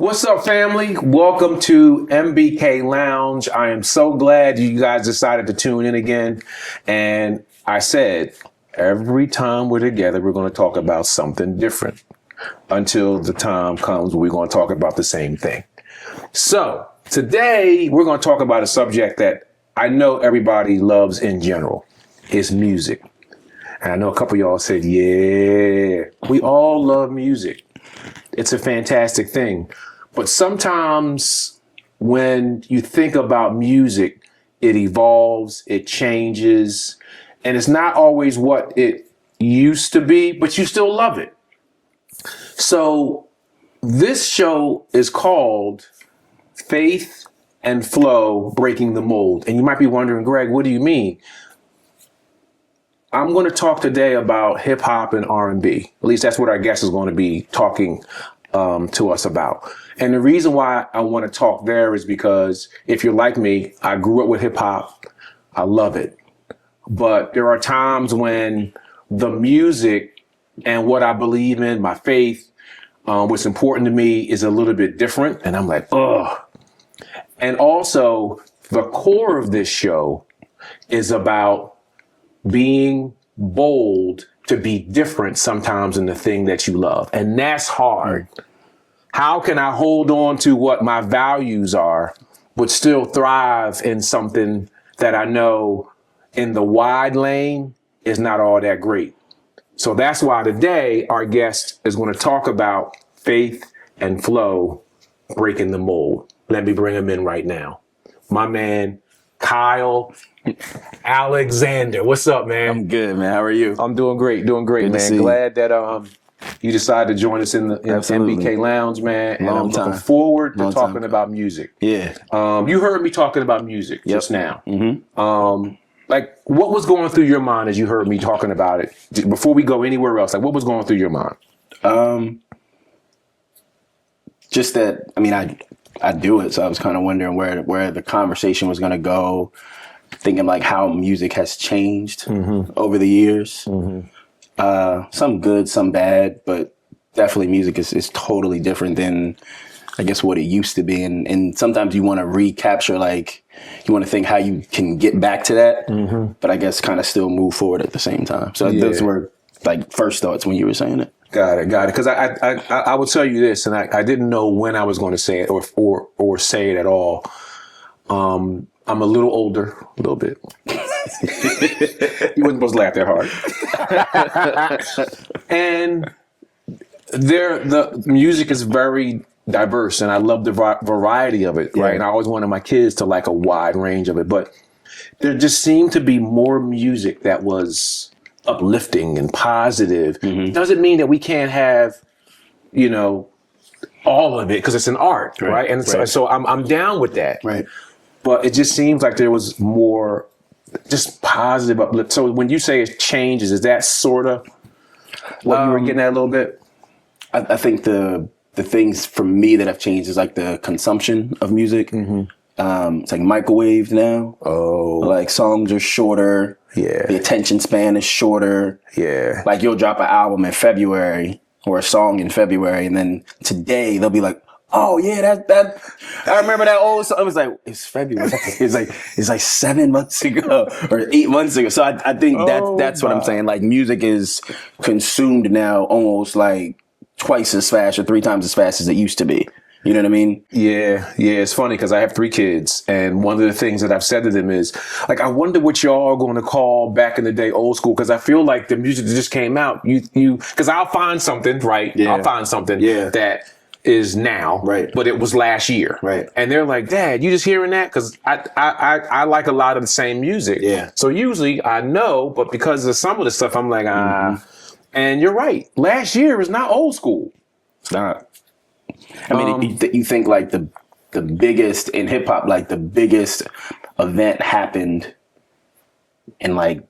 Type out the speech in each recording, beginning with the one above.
What's up, family? Welcome to MBK Lounge. I am so glad you guys decided to tune in again. And I said, every time we're together, we're going to talk about something different until the time comes we're going to talk about the same thing. So today we're going to talk about a subject that I know everybody loves in general. It's music. And I know a couple of y'all said, yeah, we all love music. It's a fantastic thing. But sometimes when you think about music, it evolves, it changes, and it's not always what it used to be, but you still love it. So this show is called Faith and Flow, Breaking the Mold. And you might be wondering, Greg, what do you mean? I'm going to talk today about hip hop and R&B. At least that's what our guest is going to be talking to us about. And the reason why I want to talk there is because if you're like me, I grew up with hip hop. I love it. But there are times when the music and what I believe in, my faith, what's important to me is a little bit different. And I'm like, ugh. And also the core of this show is about being bold to be different sometimes in the thing that you love. And that's hard. How can I hold on to what my values are, but still thrive in something that I know in the wide lane is not all that great? So that's why today our guest is going to talk about faith and flow, breaking the mold. Let me bring him in right now. My man, Kyle Alexander. What's up, man? I'm good, man. How are you? I'm doing great, Good man. Glad that you decided to join us in the MBK Lounge, man. And I'm looking forward to talking about music. Yeah. You heard me talking about music just now. Mm-hmm. Like, what was going through your mind as you heard me talking about it? Before we go anywhere else, like, what was going through your mind? Just that, I mean, I do it, so I was kind of wondering where the conversation was going to go, thinking like how music has changed over the years. Some good, some bad, but definitely music is totally different than, I guess, what it used to be. And sometimes you want to recapture, like, you want to think how you can get back to that, but I guess kind of still move forward at the same time. So those were like first thoughts when you were saying it. Got it. Because I will tell you this, and I didn't know when I was going to say it or say it at all. I'm a little older, a little bit. You wasn't supposed to laugh that hard. And the music is very diverse, and I love the variety of it, right? And I always wanted my kids to like a wide range of it, but there just seemed to be more music that was uplifting and positive. Doesn't mean that we can't have, all of it, because it's an art, right? And so I'm down with that. Right. But it just seems like there was more just positive uplift. So when you say it changes, is that sort of what you were getting at a little bit? I think the things for me that have changed is like the consumption of music. It's like microwave now. Oh. Like songs are shorter. Yeah. The attention span is shorter. Yeah. Like you'll drop an album in February or a song in February, and then today they'll be like, oh yeah, that I remember that old song. I was like, it's February. It's like 7 months ago or 8 months ago. So I think that's what I'm saying. Like music is consumed now almost like twice as fast or 3 times as fast as it used to be. You know what I mean? Yeah. It's funny because I have 3 kids, and one of the things that I've said to them is, like, I wonder what y'all are going to call back in the day old school, because I feel like the music that just came out, because I'll find something, right? Yeah. I'll find something that is now, right? But it was last year, right? And they're like, Dad, you just hearing that? Because I like a lot of the same music, yeah. So usually I know, but because of some of the stuff, I'm like, And you're right. Last year is not old school. It's not. I mean, you think like the biggest in hip hop, like the biggest event happened in like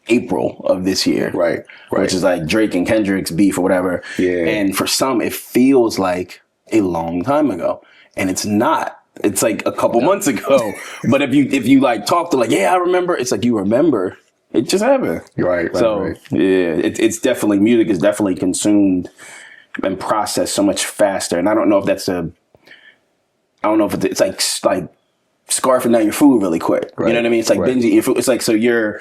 April of this year, right? Which is like Drake and Kendrick's beef or whatever. Yeah. And for some, it feels like a long time ago, and it's not. It's like a couple months ago. But if you like talk to like, yeah, I remember. It's like you remember. It just happened. Right. Yeah, it's definitely, music is definitely consumed and processed so much faster. And I don't know if that's a I don't know if it's like scarfing down your food really quick. Right. You know what I mean? It's like binging your food. It's like, so you're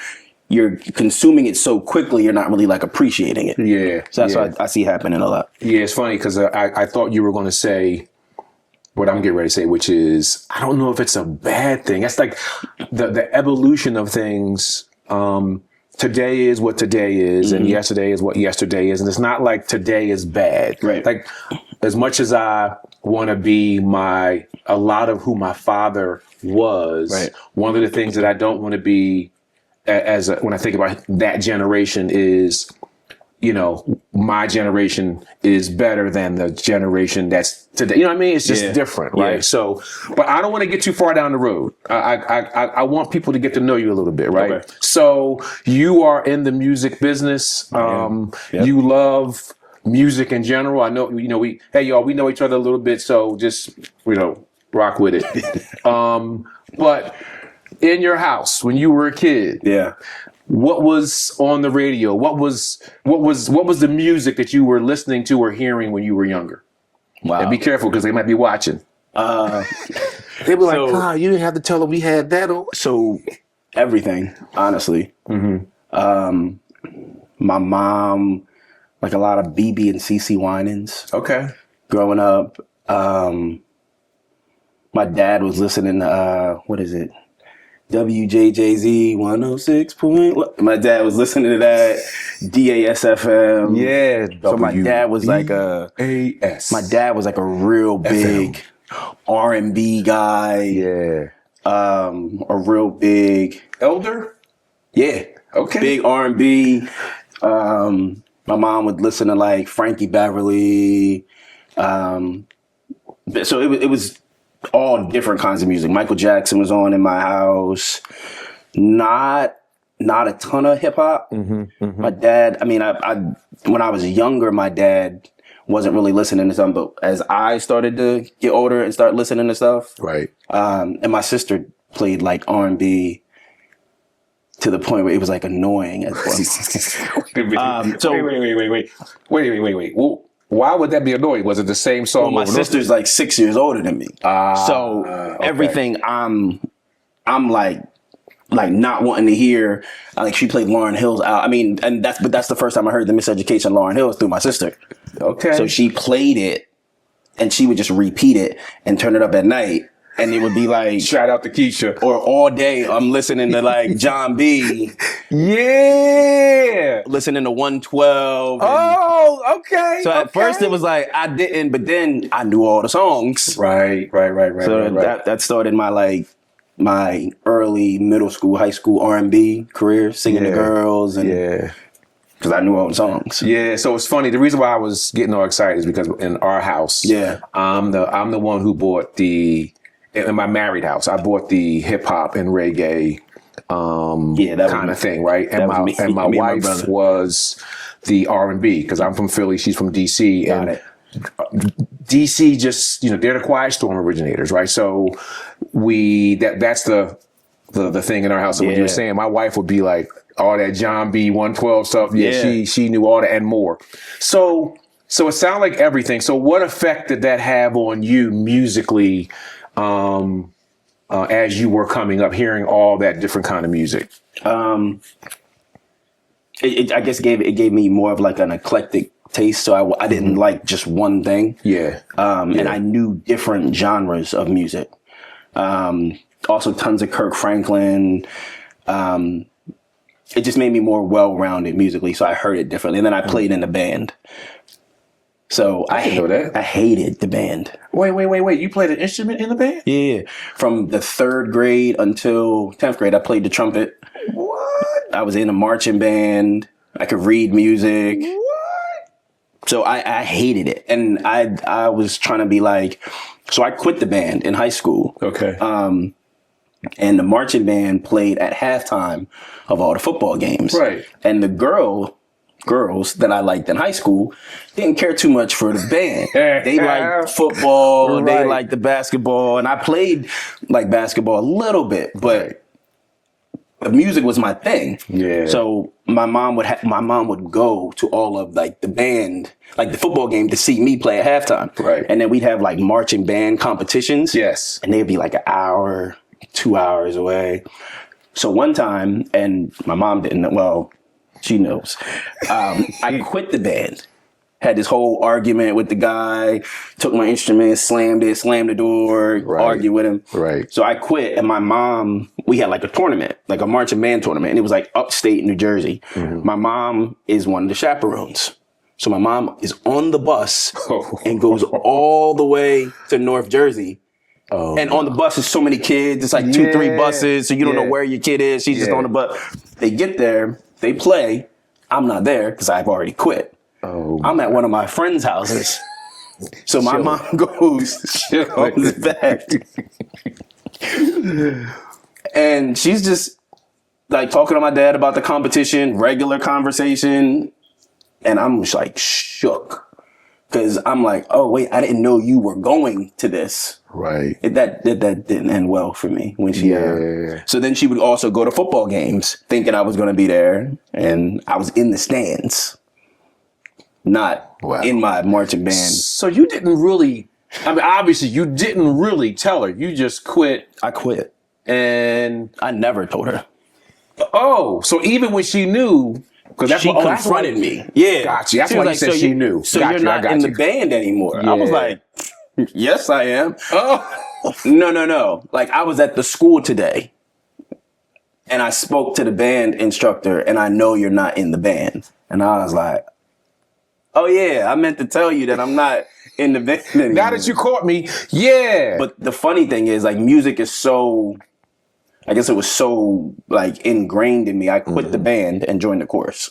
consuming it so quickly, you're not really like appreciating it. Yeah. So that's what I see happening a lot. Yeah, it's funny because I thought you were going to say what I'm getting ready to say, which is, I don't know if it's a bad thing. That's like the evolution of things. Today is what today is, and yesterday is what yesterday is. And it's not like today is bad. Right. Like, as much as I want to be a lot of who my father was, right. One of the things that I don't want to be when I think about that generation is, my generation is better than the generation that's today. You know what I mean? It's just different, right? Yeah. So, but I don't want to get too far down the road. I want people to get to know you a little bit, right? Okay. So you are in the music business. You love music in general. I know, we know each other a little bit, so just, rock with it. But in your house when you were a kid, what was on the radio? What was the music that you were listening to or hearing when you were younger? Wow. And be careful because they might be watching. They'd be like, "Ah, you didn't have to tell them we had that on." So everything, honestly. My mom, like a lot of BB and CC Winans. Okay. Growing up, my dad was listening to what is it? WJJZ 106 point. My dad was listening to that. DASFM. Yeah. So my dad was like a real big R&B guy. Yeah. A real big Elder. Yeah. Okay. Big R&B. My mom would listen to like Frankie Beverly. So it was all different kinds of music. Michael Jackson was on in my house. Not a ton of hip hop. My dad, I mean, I when I was younger, my dad wasn't really listening to something, but as I started to get older and start listening to stuff, right. And my sister played like R&B to the point where it was like annoying as well. Wait. Well, why would that be annoying? Was it the same song? Well, my sister's like 6 years older than me. So everything I'm like not wanting to hear. Like she played Lauryn Hill's out. I mean, and that's the first time I heard the Miseducation Lauryn Hill through my sister. Okay. So she played it and she would just repeat it and turn it up at night. And it would be like, shout out to Keisha. Or all day I'm listening to like John B. Yeah. Listening to 112. Oh, okay. So at first it was like, I didn't, but then I knew all the songs. Right. So that started my early middle school, high school R&B career, singing to girls. And because I knew all the songs. Yeah, so it's funny. The reason why I was getting all excited is because in our house, I'm the one who bought in my married house, I bought the hip hop and reggae kind of thing, right? And my wife was the R&B because I'm from Philly, she's from DC. Got it. DC just, they're the Quiet Storm originators, right? So that's the thing in our house. So when you were saying, my wife would be like, all that John B 112 stuff. Yeah, she knew all that and more. So it sounded like everything. So what effect did that have on you musically as you were coming up, hearing all that different kind of music? I guess it gave me more of like an eclectic taste. So I didn't like just one thing. Yeah. And I knew different genres of music. Also tons of Kirk Franklin. It just made me more well-rounded musically, so I heard it differently. And then I played in the band. So I hated the band. Wait. You played an instrument in the band? Yeah. From the 3rd grade until 10th grade, I played the trumpet. What? I was in a marching band. I could read music. What? So I hated it. And I was trying to be like, so I quit the band in high school. Okay. And the marching band played at halftime of all the football games. Right. And the girls that I liked in high school didn't care too much for the band. They liked football. Right. They liked the basketball. And I played like basketball a little bit, but the music was my thing. Yeah. So my mom would go to all of like the band, like the football game, to see me play at halftime. Right. And then we'd have like marching band competitions. Yes. And they'd be like an hour, 2 hours away. So one time, and my mom didn't, well, she knows. I quit the band. Had this whole argument with the guy, took my instrument, slammed the door, argued with him. Right. So I quit, and my mom, we had like a tournament, like a marching band tournament, and it was like upstate New Jersey. Mm-hmm. My mom is one of the chaperones. So my mom is on the bus and goes all the way to North Jersey. Oh, and on the bus is so many kids. It's like 2-3 buses, so you don't know where your kid is. She's just on the bus. They get there, they play. I'm not there because I've already quit. Oh, I'm at one of my friends' houses. So my mom goes on the back. And she's just like talking to my dad about the competition, regular conversation. And I'm just like shook. Because I'm like, oh, wait, I didn't know you were going to this. Right. That didn't end well for me when she. So then she would also go to football games thinking I was going to be there. And I was in the stands. Not in my marching band. So you didn't really, I mean, obviously you didn't really tell her. You just quit. I quit. And I never told her. Oh, so even when she knew, because she confronted me. Yeah. Gotcha. That's why you said she knew. So you're not in the band anymore. Yeah. I was like, yes, I am. Oh. No. Like I was at the school today and I spoke to the band instructor and I know you're not in the band. And I was like, oh yeah, I meant to tell you that I'm not in the band anymore. Now that you caught me, yeah. But the funny thing is, like, music is so, I guess it was so, like, ingrained in me. I quit the band and joined the chorus.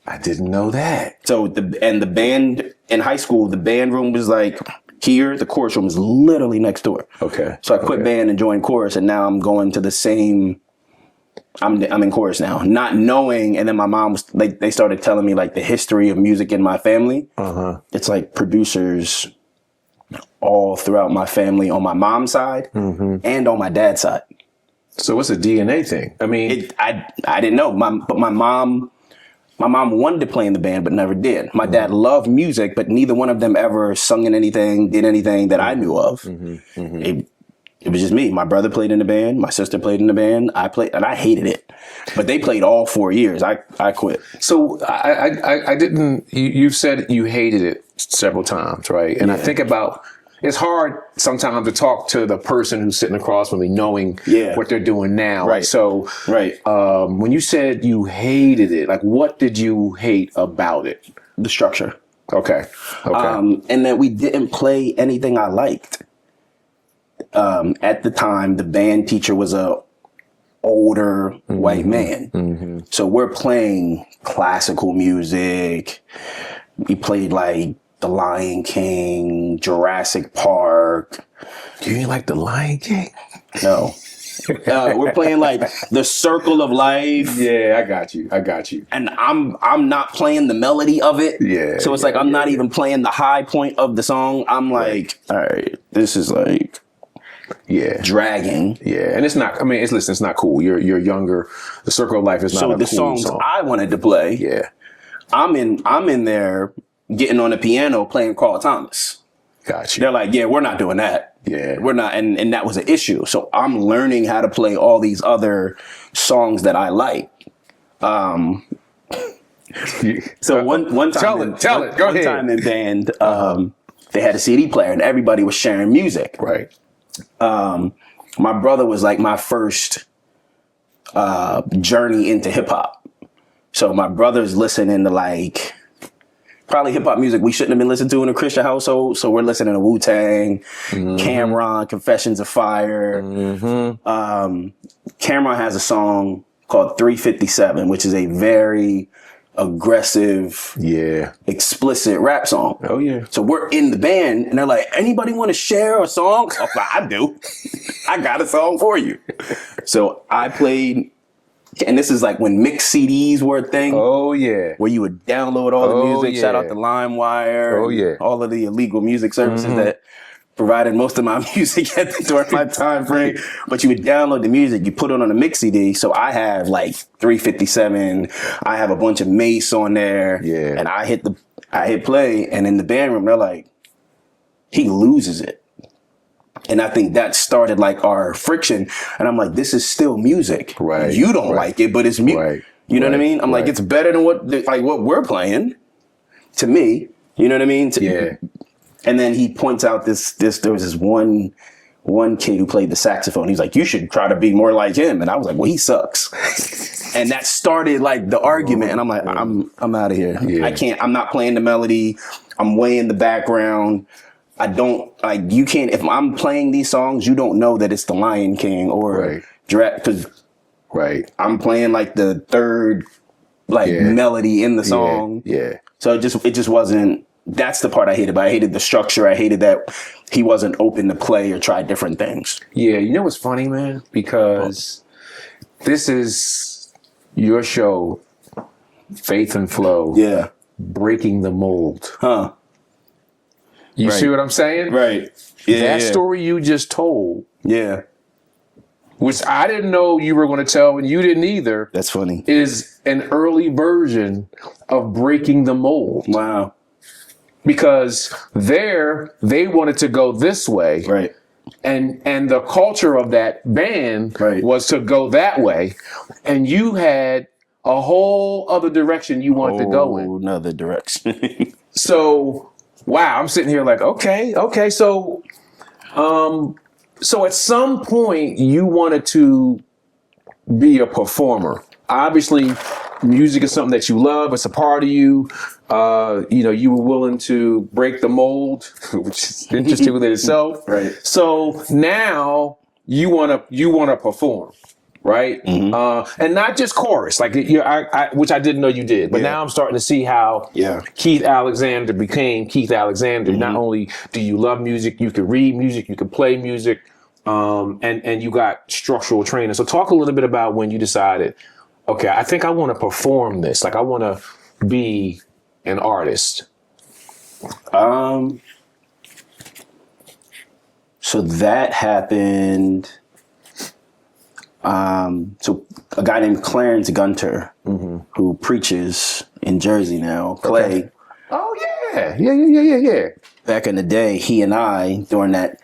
I didn't know that. So, the band, in high school, the band room was, like, here. The chorus room was literally next door. Okay. So, I quit band and joined chorus, and now I'm going to the same... I'm in chorus now, not knowing. And then my mom was like, they started telling me like the history of music in my family. It's like producers all throughout my family on my mom's side and on my dad's side. So it's a DNA thing. I mean, I didn't know. But my mom wanted to play in the band, but never did. My dad loved music, but neither one of them ever sung in anything, did anything that I knew of. It was just me. My brother played in the band. My sister played in the band. I played, and I hated it. But they played all 4 years. I quit. So I didn't. You've said you hated it several times, right? And I think about it's hard sometimes to talk to the person who's sitting across from me, knowing what they're doing now. Right. So when you said you hated it, like what did you hate about it? The structure. Okay. And that we didn't play anything I liked. At the time, the band teacher was a older white man. So we're playing classical music. We played like The Lion King, Jurassic Park. You ain't like The Lion King? No. We're playing like The Circle of Life. Yeah, I got you. And I'm not playing the melody of it. Yeah. So it's like I'm not even playing the high point of the song. I'm like, all right, this is like dragging. Yeah. And it's not, I mean, it's not cool. You're younger. The Circle of Life is not a cool songs song. I wanted to play. I'm in there getting on the piano playing Carl Thomas. Got you. They're like, yeah, we're not doing that. Yeah. We're not. And that was an issue. So I'm learning how to play all these other songs that I like. So one time, tell it. Go ahead. One time in band, they had a CD player and everybody was sharing music. Right. My brother was like my first journey into hip hop. So my brother's listening to like probably hip hop music we shouldn't have been listening to in a Christian household. So we're listening to Wu-Tang, Cameron, Confessions of Fire. Cameron has a song called 357, which is a very aggressive, explicit rap song. Oh yeah. So we're in the band and they're like, anybody want to share a song? I'm like, I do. I got a song for you. So I played, and this is like when mixed CDs were a thing. Oh yeah. Where you would download all the music. Shout out to LimeWire. Oh yeah. All of the illegal music services that provided most of my music during my time frame. But you would download the music, you put it on a mix CD. So I have like 357. I have a bunch of Mace on there. Yeah. And I hit play, and in the band room, they're like, he loses it. And I think that started like our friction. And I'm like, this is still music. Right. You don't like it, but it's music. Right. You know what I mean? I'm like, it's better than what we're playing to me. You know what I mean? Yeah. And then he points out there was this one kid who played the saxophone. He's like, you should try to be more like him. And I was like, well, he sucks. And that started like the argument. And I'm like, I'm out of here. Yeah. I'm not playing the melody. I'm way in the background. I don't like, you can't, if I'm playing these songs, you don't know that it's the Lion King or because I'm playing like the third melody in the song. Yeah. So it just wasn't, that's the part I hated. But I hated the structure. I hated that he wasn't open to play or try different things. Yeah. You know what's funny, man? Because this is your show, Faith and Flow. Yeah. Breaking the mold. Huh. You see what I'm saying? Right. Yeah. That story you just told. Yeah. Which I didn't know you were going to tell, and you didn't either. That's funny. Is an early version of breaking the mold. Wow. Because they wanted to go this way. Right. And the culture of that band was to go that way. And you had a whole other direction you wanted to go in. Another direction. So, wow, I'm sitting here like, okay. So at some point you wanted to be a performer. Obviously, music is something that you love. It's a part of you. You were willing to break the mold, which is interesting within itself. Right. So now you want to perform, right? Mm-hmm. And not just chorus, like which I didn't know you did. But now I'm starting to see how Keith Alexander became Keith Alexander. Mm-hmm. Not only do you love music, you can read music, you can play music, and you got structural training. So talk a little bit about when you decided, okay, I think I want to perform this. Like I want to be an artist. So that happened. So a guy named Clarence Gunter, who preaches in Jersey now, Clay. Okay. Oh yeah. Back in the day, he and I, during that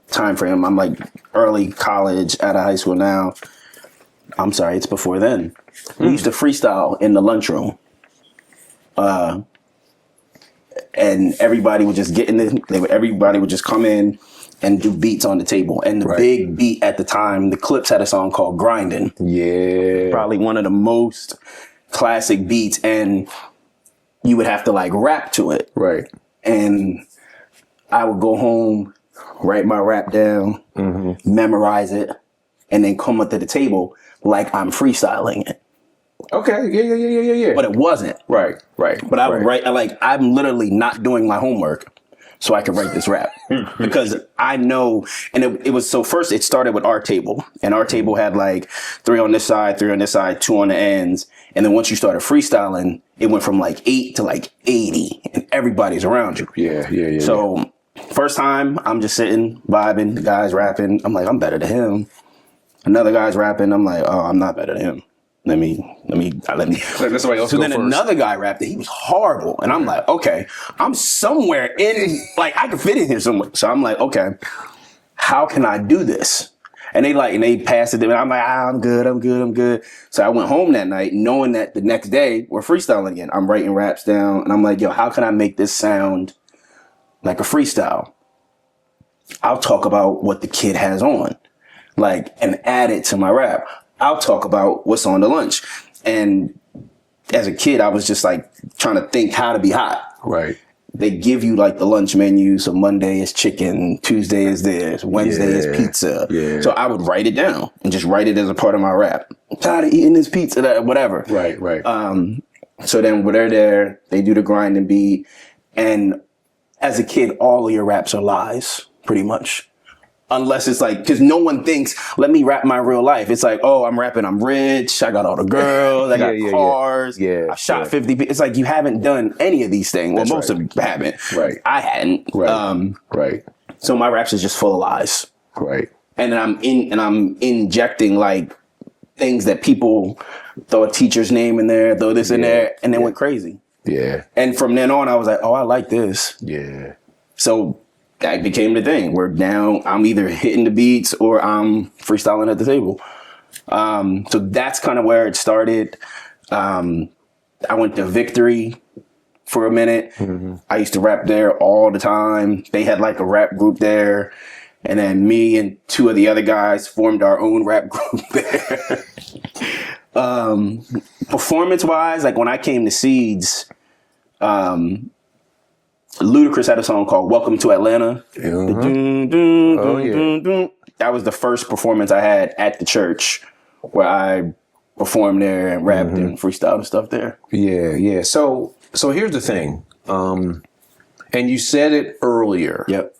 time frame, I'm like early college, out of high school now. I'm sorry, it's before then. We used to freestyle in the lunchroom. And everybody would just everybody would just come in and do beats on the table. And the big beat at the time, the Clips had a song called Grindin'. Yeah. Probably one of the most classic beats. And you would have to like rap to it. Right. And I would go home, write my rap down, memorize it, and then come up to the table like I'm freestyling it. Okay. Yeah. But it wasn't. Right. But I would write, like, I'm literally not doing my homework so I could write this rap. Because I know, and it was, so first it started with our table. And our table had like 3 on this side, 3 on this side, 2 on the ends. And then once you started freestyling, it went from like 8 to like 80. And everybody's around you. Yeah. So first time, I'm just sitting, vibing, the guy's rapping. I'm like, I'm better than him. Another guy's rapping. I'm like, oh, I'm not better than him. Let me. Let somebody else so go then first. Another guy rapped it. He was horrible. And I'm like, okay, I'm somewhere in, like, I can fit in here somewhere. So I'm like, okay, how can I do this? And they passed it. And I'm like, I'm good. So I went home that night knowing that the next day we're freestyling again. I'm writing raps down. And I'm like, yo, how can I make this sound like a freestyle? I'll talk about what the kid has on, like, and add it to my rap. I'll talk about what's on the lunch. And as a kid, I was just like trying to think how to be hot. Right. They give you like the lunch menu. So Monday is chicken, Tuesday is this, Wednesday is pizza. Yeah. So I would write it down and just write it as a part of my rap. I'm tired of eating this pizza, whatever. Right. So then when they're there, they do the grind and beat. And as a kid, all of your raps are lies, pretty much. Unless it's like, because no one thinks, let me rap my real life. It's like, oh, I'm rapping, I'm rich, I got all the girls, I got cars, I shot 50 people. It's like, you haven't done any of these things. Well, most of you haven't. Right. I hadn't. Right. So my raps is just full of lies. Right. And I'm injecting like things that people throw a teacher's name in there, throw this in there, and then went crazy. Yeah. And from then on, I was like, oh, I like this. Yeah. So that became the thing. Where now I'm either hitting the beats or I'm freestyling at the table. So that's kind of where it started. I went to Victory for a minute. Mm-hmm. I used to rap there all the time. They had like a rap group there. And then me and two of the other guys formed our own rap group there. Performance-wise, like when I came to Seeds, Ludacris had a song called Welcome to Atlanta. That was the first performance I had at the church where I performed there and rapped and freestyled and stuff there. Yeah, yeah. So here's the thing. And you said it earlier. Yep.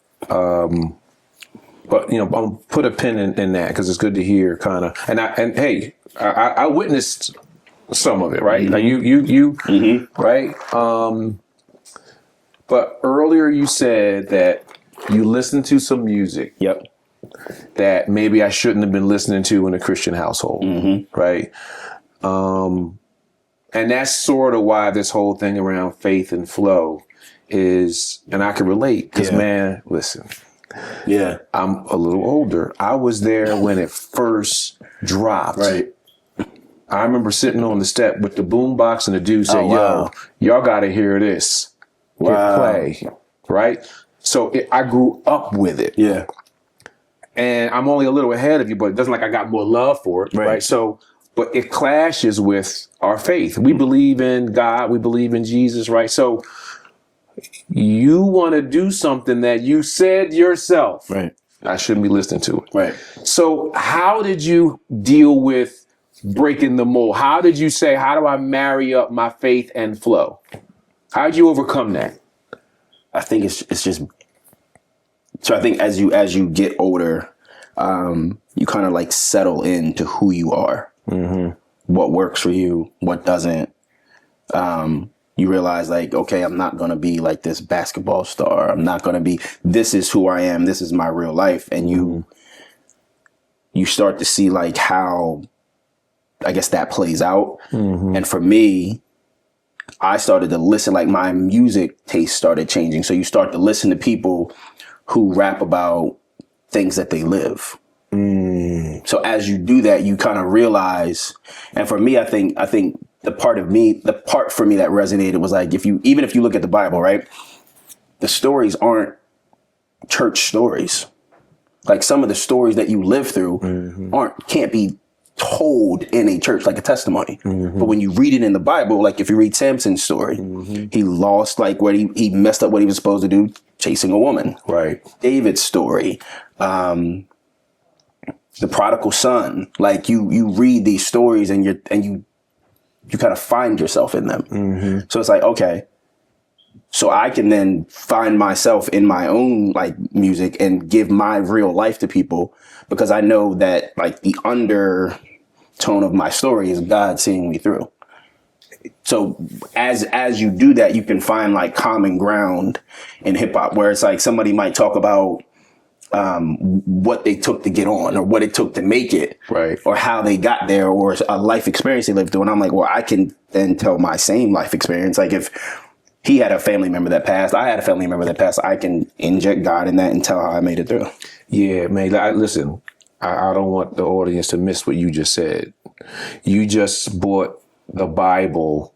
But I'll put a pin in that because it's good to hear kind of. And hey, I witnessed some of it, right? Like you right? But earlier you said that you listened to some music. Yep. That maybe I shouldn't have been listening to in a Christian household, right? And that's sort of why this whole thing around faith and flow is, and I can relate because man, listen. Yeah. I'm a little older. I was there when it first dropped. Right. I remember sitting on the step with the boombox and the dude said, yo, y'all got to hear this. Hit play. Right? So I grew up with it. Yeah. And I'm only a little ahead of you, but it doesn't like I got more love for it. Right. So, but it clashes with our faith. We believe in God. We believe in Jesus. Right. So, you want to do something that you said yourself. Right. I shouldn't be listening to it. Right. So how did you deal with breaking the mold? How did you say, how do I marry up my faith and flow? How did you overcome that? I think it's just, so I think as you get older, you kind of like settle into who you are, what works for you, what doesn't. You realize like, okay, I'm not going to be like this basketball star. I'm not going to be, this is who I am. This is my real life. And you start to see like how, I guess that plays out. And for me, I started to listen, like my music taste started changing. So you start to listen to people who rap about things that they live. So as you do that, you kind of realize, and for me, I think the part for me that resonated was like, even if you look at the Bible, right? The stories aren't church stories. Like some of the stories that you live through can't be told in a church like a testimony. But when you read it in the Bible, like if you read Samson's story, he lost like what he messed up what he was supposed to do, chasing a woman. Right. David's story, the prodigal son, like you read these stories and you kind of find yourself in them. So it's like, okay, so I can then find myself in my own like music and give my real life to people because I know that like the undertone of my story is God seeing me through. So as you do that, you can find like common ground in hip hop where it's like somebody might talk about what they took to get on or what it took to make it, right? Or how they got there or a life experience they lived through. And I'm like, well, I can then tell my same life experience. Like if he had a family member that passed, I had a family member that passed, I can inject God in that and tell how I made it through. Yeah, man. Listen, I don't want the audience to miss what you just said. You just brought the Bible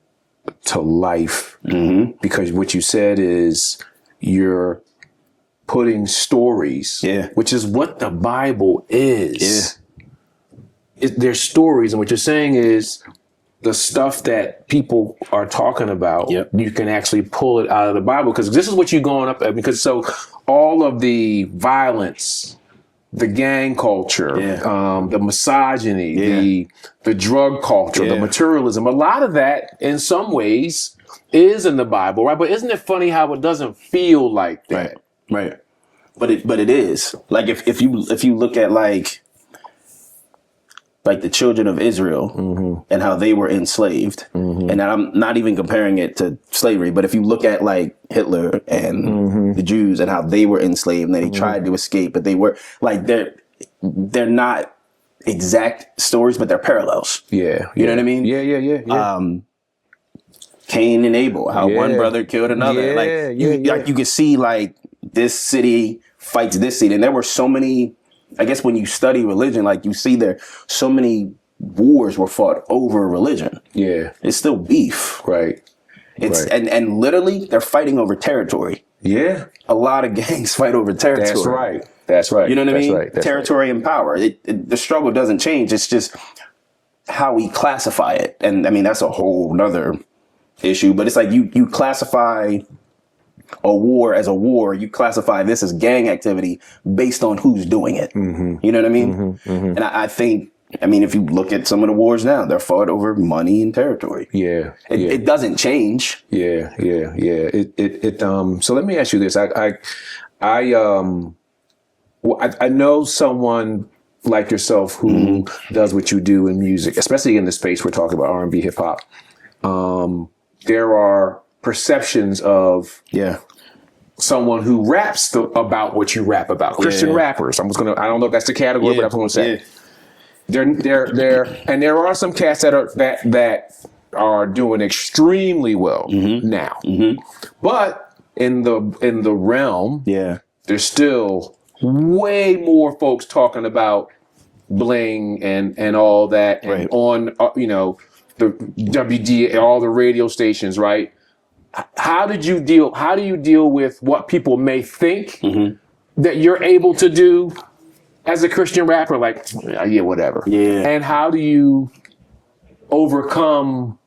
to life because what you said is you're putting stories, which is what the Bible is. There's stories, and what you're saying is the stuff that people are talking about, you can actually pull it out of the Bible because this is what you're going up at. Because so all of the violence, the gang culture, the misogyny, the drug culture, the materialism, a lot of that in some ways is in the Bible, right? But isn't it funny how it doesn't feel like that? Right. But it is. Like if you look at like like the children of Israel and how they were enslaved. And I'm not even comparing it to slavery, but if you look at like Hitler and the Jews and how they were enslaved and they tried to escape, but they were like, they're not exact stories, but they're parallels. Yeah. You know what I mean? Yeah. Cain and Abel, how one brother killed another. Like you could see like this city fights this city. And there were so many, I guess when you study religion, like you see there, so many wars were fought over religion. Yeah. It's still beef. Right. It's and literally they're fighting over territory. Yeah. A lot of gangs fight over territory. That's right. You know what I mean? Right. Territory and power. The struggle doesn't change. It's just how we classify it. And I mean, that's a whole nother issue, but it's like you classify a war as a war. You classify this as gang activity based on who's doing it. You know what I mean? And I think, I mean, if you look at some of the wars now, they're fought over money and territory. It doesn't change. So let me ask you this. I know someone like yourself who does what you do in music, especially in the space we're talking about, R&B, hip hop. There are perceptions of someone who raps about what you rap about. Christian rappers. I don't know if that's the category, but that's what I'm going to say. There are some cats that are doing extremely well now. But in the realm, there's still way more folks talking about bling and all that, and on the WD, all the radio stations, right? How do you deal with what people may think that you're able to do as a Christian rapper? Like, whatever. And how do you overcome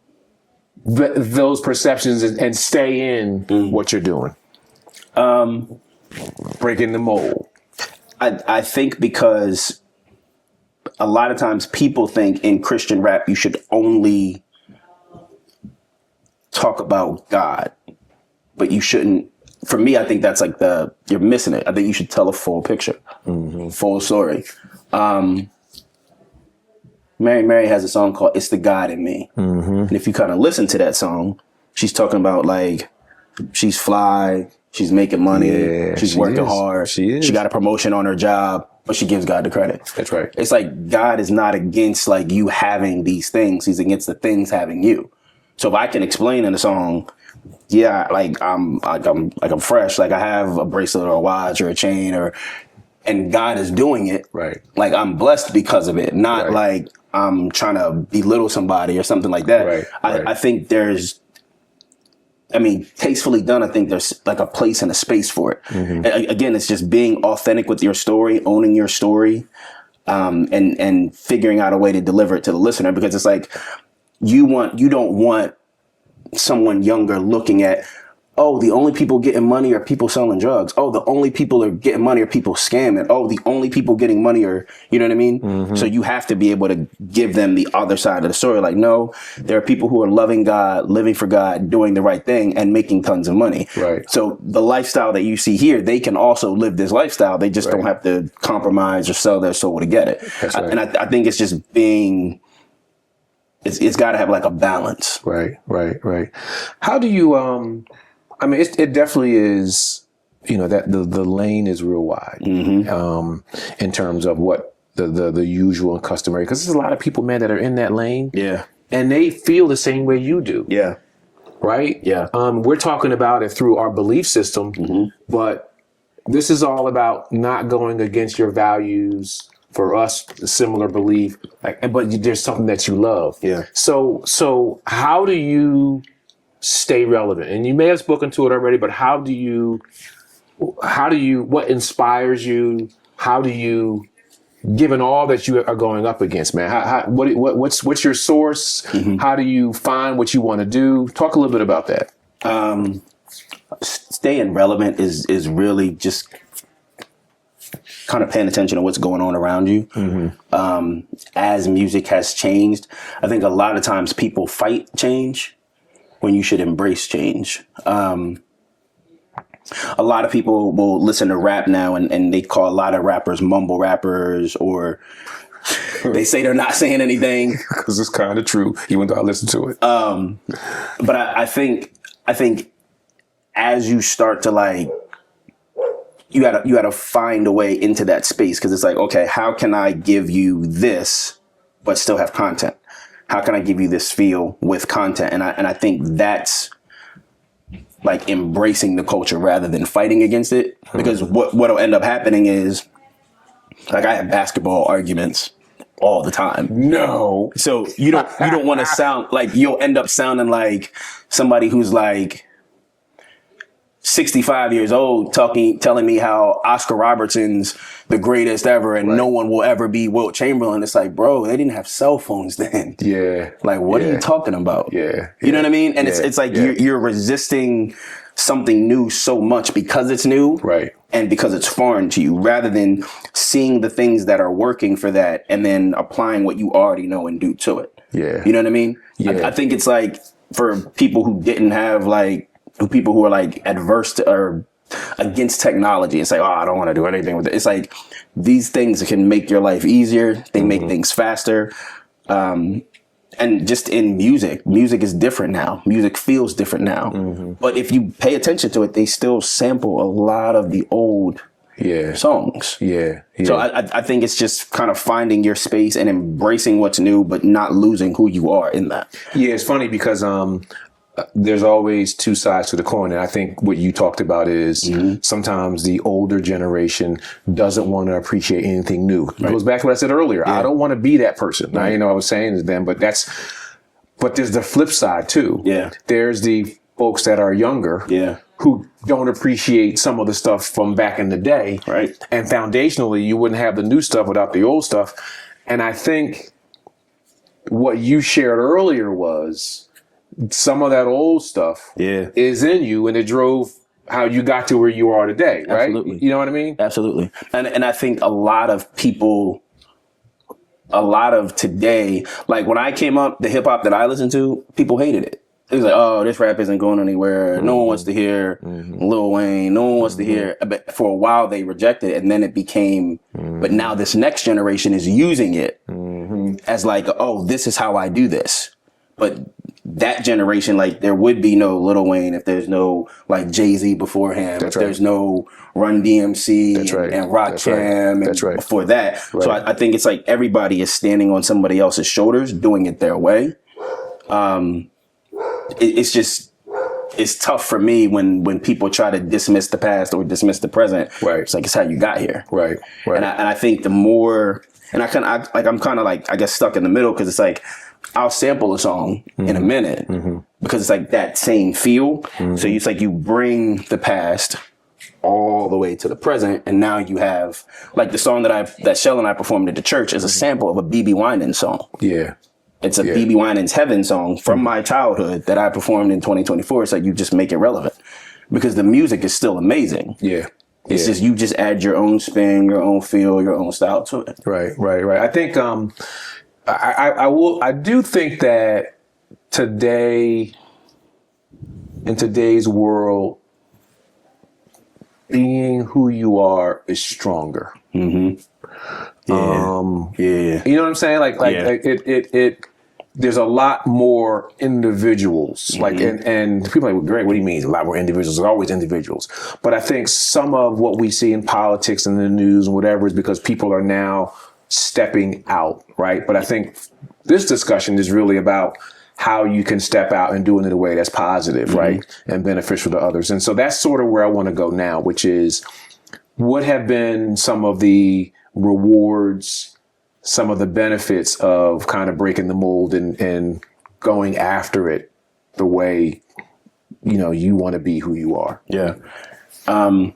those perceptions and stay in what you're doing? Breaking the mold. I think because a lot of times people think in Christian rap you should only talk about God, but you shouldn't. For me, I think that's like you're missing it. I think you should tell a full picture, full story. Mary has a song called "It's the God in Me," and if you kind of listen to that song, she's talking about like she's fly, she's making money, she's working hard, she got a promotion on her job, but she gives God the credit. That's right. It's like God is not against like you having these things; He's against the things having you. So if I can explain in a song, I'm fresh, like I have a bracelet or a watch or a chain, and God is doing it. Right. Like I'm blessed because of it, not like I'm trying to belittle somebody or something like that. Right. I think tastefully done, I think there's like a place and a space for it. Again, it's just being authentic with your story, owning your story, and figuring out a way to deliver it to the listener, because it's like, you don't want someone younger looking at, oh, the only people getting money are people selling drugs. Oh, the only people are getting money are people scamming. Oh, the only people getting money are, you know what I mean? So you have to be able to give them the other side of the story. Like, no, there are people who are loving God, living for God, doing the right thing, and making tons of money. Right. So the lifestyle that you see here, they can also live this lifestyle. They just don't have to compromise or sell their soul to get it. That's right. And I think it's just being... It's got to have like a balance. Right. How do you, it definitely is, that the lane is real wide, in terms of what the usual and customary, because there's a lot of people, man, that are in that lane. Yeah. And they feel the same way you do. Yeah. Right? Yeah. We're talking about it through our belief system, but this is all about not going against your values. For us, a similar belief, but there's something that you love. Yeah. So how do you stay relevant? And you may have spoken to it already, but how do you? What inspires you? How do you, given all that you are going up against, man? What's your source? How do you find what you want to do? Talk a little bit about that. Staying relevant is really just kind of paying attention to what's going on around you. As music has changed, I think a lot of times people fight change when you should embrace change. A lot of people will listen to rap now and they call a lot of rappers mumble rappers, or They say they're not saying anything because it's kind of true, even though I listen to it. But I think as you start to like, you gotta find a way into that space, because it's like, okay, how can I give you this but still have content? How can I give you this feel with content? And I think that's like embracing the culture rather than fighting against it. Because what'll end up happening is, like, I have basketball arguments all the time. No. So you don't want to sound like, you'll end up sounding like somebody who's like 65 years old telling me how Oscar Robertson's the greatest ever and no one will ever be Wilt Chamberlain. It's like, bro, they didn't have cell phones then. Yeah. Like, what are you talking about? Yeah. You know what I mean? And it's like you're resisting something new so much because it's new. Right. And because it's foreign to you, rather than seeing the things that are working for that and then applying what you already know and do to it. Yeah. You know what I mean? Yeah. I think it's like, for people who didn't have like, people who are like adverse to or against technology, it's like, oh, I don't want to do anything with it. It's like, these things can make your life easier. They make things faster. And just in music is different now. Music feels different now. But if you pay attention to it, they still sample a lot of the old songs. Yeah. So I think it's just kind of finding your space and embracing what's new, but not losing who you are in that. Yeah, it's funny because there's always two sides to the coin. And I think what you talked about is sometimes the older generation doesn't want to appreciate anything new. It goes back to what I said earlier. Yeah. I don't want to be that person. Right. I was saying to them, but there's the flip side too. Yeah. There's the folks that are younger who don't appreciate some of the stuff from back in the day. Right. And foundationally, you wouldn't have the new stuff without the old stuff. And I think what you shared earlier was, some of that old stuff is in you, and it drove how you got to where you are today, right? Absolutely. You know what I mean? Absolutely. And I think a lot of today, like when I came up, the hip hop that I listened to, people hated it. It was like, oh, this rap isn't going anywhere. No one wants to hear Lil Wayne. No one wants to hear. But for a while, they rejected it, and then it became. But now this next generation is using it as like, oh, this is how I do this. But that generation, like, there would be no Lil Wayne if there's no like Jay-Z before him. If there's no Run DMC and Rakim before that. Right. So I think it's like everybody is standing on somebody else's shoulders, doing it their way. It's tough for me when people try to dismiss the past or dismiss the present. Right. It's like, it's how you got here. Right. Right. And I think the more, and I'm kind of like, I guess, stuck in the middle, because it's like, I'll sample a song in a minute because it's like that same feel. So it's like you bring the past all the way to the present, and now you have like the song that Shell and I performed at the church is a sample of a BB Winans song. Yeah. It's a BB Winans Heaven song from my childhood that I performed in 2024. It's like you just make it relevant because the music is still amazing. Yeah. It's just, you just add your own spin, your own feel, your own style to it. Right. I think, I do think that today, in today's world, being who you are is stronger. You know what I'm saying? Like there's a lot more individuals. Like, and people are like, great, what do you mean? A lot more individuals. There's always individuals. But I think some of what we see in politics and the news and whatever is because people are now stepping out, right? But I think this discussion is really about how you can step out and do it in a way that's positive, right? And beneficial to others. And so that's sort of where I want to go now, which is what have been some of the rewards, some of the benefits of kind of breaking the mold and going after it the way, you want to be who you are. Yeah. I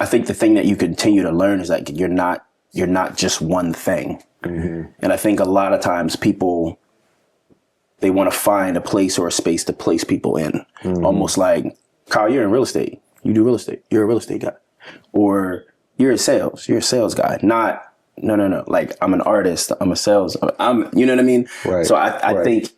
think the thing that you continue to learn is that you're not just one thing. And I think a lot of times people, they want to find a place or a space to place people in. Almost like, Kyle, you're in real estate. You do real estate. You're a real estate guy. Or you're a sales guy. Not, no. Like, I'm an artist. I'm a sales. You know what I mean? Right. So I think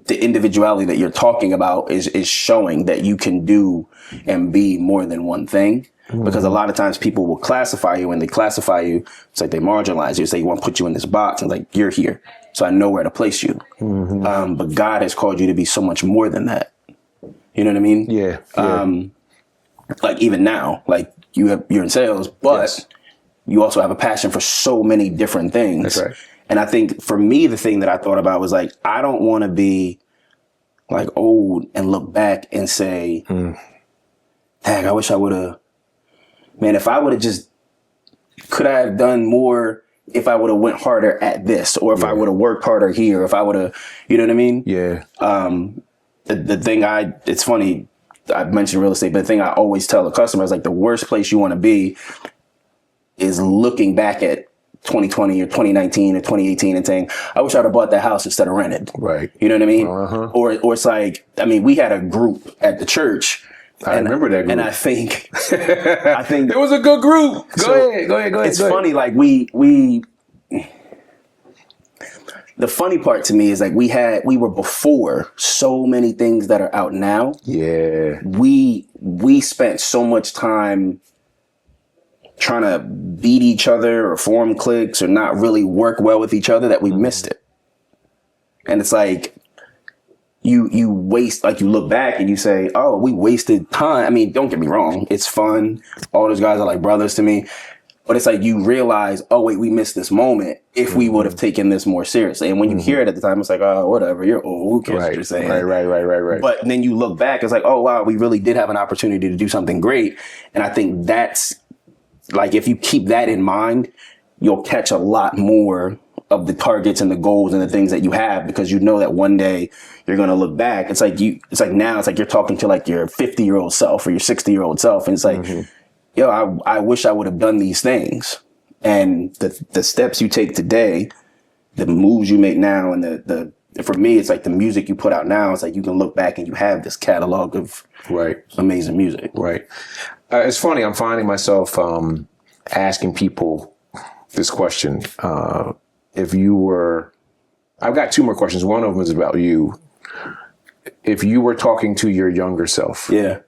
the individuality that you're talking about is showing that you can do and be more than one thing. Because a lot of times people will classify you, and they classify you, it's like they marginalize you. It's like they want to put you in this box, and like, you're here, so I know where to place you. But God has called you to be so much more than that. You know what I mean? Yeah. Like even now, like you're in sales, but you also have a passion for so many different things. That's right. And I think for me, the thing that I thought about was like, I don't want to be like old and look back and say, dang, I wish I would have, man, if I would have just, could I have done more if I would have went harder at this, or if I would have worked harder here, if I would have, you know what I mean? Yeah. The thing it's funny, I mentioned real estate, but the thing I always tell a customer is like, the worst place you want to be is looking back at 2020 or 2019 or 2018 and saying, I wish I'd have bought that house instead of rented. Right. You know what I mean? Or it's like, I mean, we had a group at the church. I remember that group. And I think it was a good group. Go ahead. It's funny, like the funny part to me is like we were before so many things that are out now. Yeah. We spent so much time trying to beat each other or form cliques or not really work well with each other that we missed it. And it's like you waste, like you look back and you say, oh, we wasted time. I mean, don't get me wrong, it's fun. All those guys are like brothers to me. But it's like you realize, oh, wait, we missed this moment if we would have taken this more seriously. And when you hear it at the time, it's like, oh, whatever, you're old. Who cares what you're saying? Right. But then you look back, it's like, oh, wow, we really did have an opportunity to do something great. And I think that's like, if you keep that in mind, you'll catch a lot more of the targets and the goals and the things that you have, because you know that one day you're going to look back. It's like now it's like you're talking to like your 50-year-old self or your 60-year-old self. And it's like, yo, I wish I would have done these things. And the steps you take today, the moves you make now, and for me, it's like the music you put out now, it's like you can look back and you have this catalog of amazing music. Right. It's funny, I'm finding myself asking people this question. If you were, I've got two more questions. One of them is about you. If you were talking to your younger self, 10,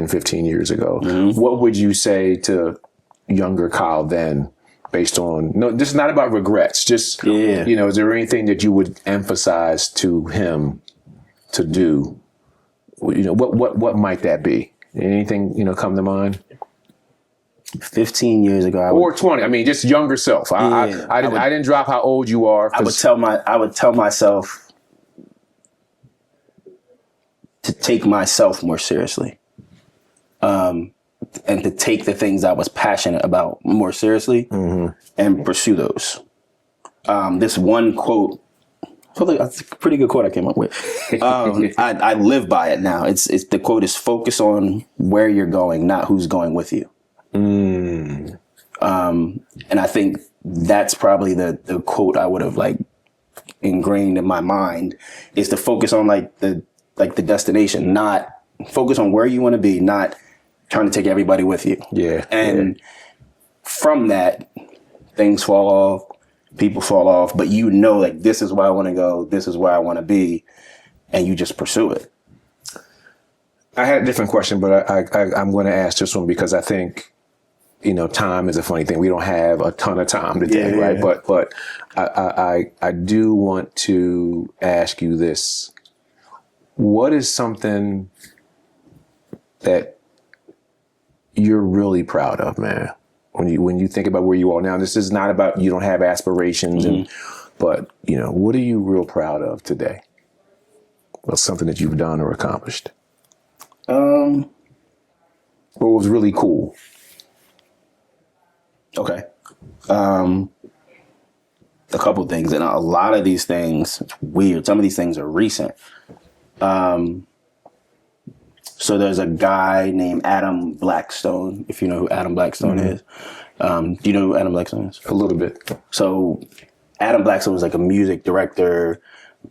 15 years ago, what would you say to younger Kyle then, based on, no, this is not about regrets, just, is there anything that you would emphasize to him to do? What might that be? Anything, come to mind? 15 years ago, or 20. I mean, just younger self. I didn't drop how old you are. I would tell myself to take myself more seriously, and to take the things I was passionate about more seriously, and pursue those. This one quote, that's a pretty good quote I came up with. I live by it now. It's the quote is, focus on where you're going, not who's going with you. And I think that's probably the quote I would have like ingrained in my mind, is to focus on the destination, not focus on where you want to be, not trying to take everybody with you. And from that, things fall off, people fall off, but like, this is where I want to go, this is where I want to be, and you just pursue it. I had a different question, but I'm going to ask this one because I think, time is a funny thing. We don't have a ton of time today, right? But I do want to ask you this. What is something that you're really proud of, man? When you think about where you are now, this is not about, you don't have aspirations, but what are you real proud of today? Well, something that you've done or accomplished. What was really cool? Okay. A couple things, and a lot of these things, it's weird. Some of these things are recent. So there's a guy named Adam Blackstone, if you know who Adam Blackstone is. Do you know who Adam Blackstone is? A little bit. So Adam Blackstone was like a music director,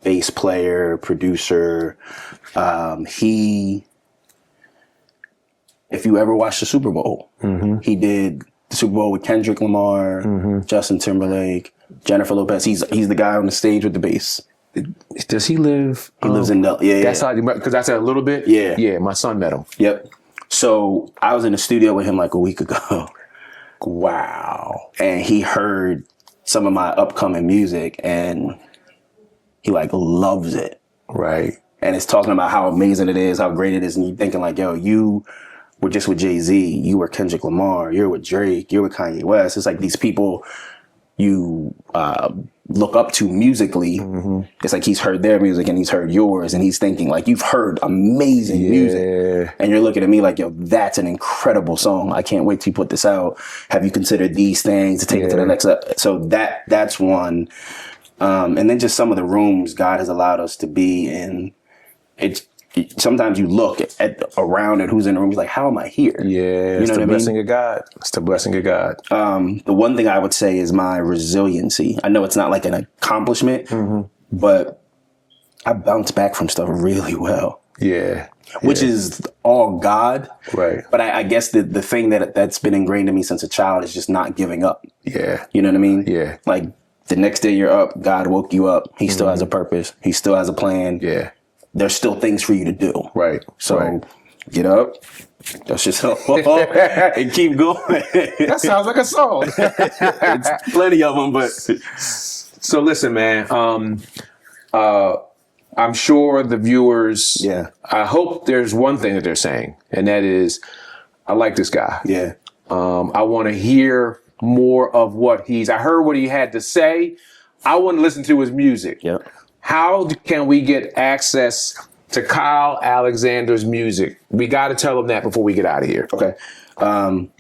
bass player, producer. If you ever watched the Super Bowl, he did the Super Bowl with Kendrick Lamar, Justin Timberlake, Jennifer Lopez. He's the guy on the stage with the bass. Does he live? He lives in That's how, because I said a little bit. Yeah. My son met him. Yep. So I was in the studio with him like a week ago. Wow. And he heard some of my upcoming music and he like loves it. Right. And it's talking about how amazing it is, how great it is. And you thinking like, yo, you were just with Jay-Z. You were Kendrick Lamar. You're with Drake. You're with Kanye West. It's like these people you look up to musically. Mm-hmm. It's like he's heard their music and he's heard yours. And he's thinking like, you've heard amazing music. And you're looking at me like, yo, that's an incredible song. I can't wait to put this out. Have you considered these things to take it to the next level? So that's one. And then just some of the rooms God has allowed us to be in. Sometimes you look around at who's in the room. You're like, how am I here? Yeah, it's the blessing of God. It's the blessing of God. The one thing I would say is my resiliency. I know it's not like an accomplishment, but I bounce back from stuff really well. Yeah. Which is all God. Right. But I guess the thing that's been ingrained in me since a child is just not giving up. Yeah. You know what I mean? Yeah. Like the next day you're up, God woke you up. He still has a purpose. He still has a plan. Yeah. There's still things for you to do. Right. So get up, dust yourself off, and keep going. That sounds like a song. It's plenty of them, but so listen, man. I'm sure the viewers. Yeah. I hope there's one thing that they're saying, and that is, I like this guy. Yeah. I want to hear more of what I heard what he had to say. I want to listen to his music. Yeah. How can we get access to Kyle Alexander's music? We got to tell them that before we get out of here. Okay.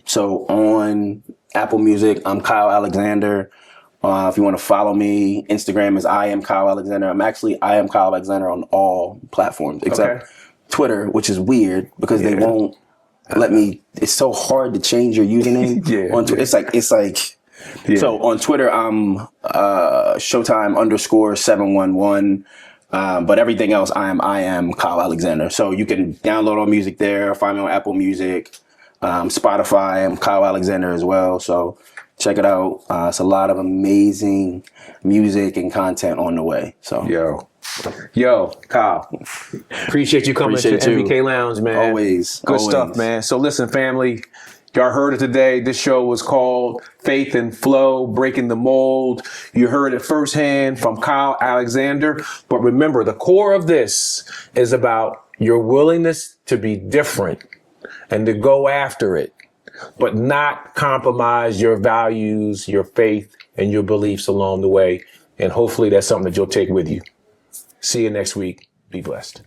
So on Apple Music, I'm Kyle Alexander. If you want to follow me, Instagram is I am Kyle Alexander. I am Kyle Alexander on all platforms except Twitter, which is weird because they won't let me. It's so hard to change your username on Twitter. It's like. Yeah. So on Twitter, I'm Showtime_711. But everything else, I am Kyle Alexander. So you can download all music there. Find me on Apple Music, Spotify. I'm Kyle Alexander as well. So check it out. It's a lot of amazing music and content on the way. So Yo, Kyle. Appreciate you coming to MBK Lounge, man. Always. Good stuff, man. So listen, family. Y'all heard it today. This show was called Faith and Flow, Breaking the Mold. You heard it firsthand from Kyle Alexander. But remember, the core of this is about your willingness to be different and to go after it, but not compromise your values, your faith, and your beliefs along the way. And hopefully that's something that you'll take with you. See you next week. Be blessed.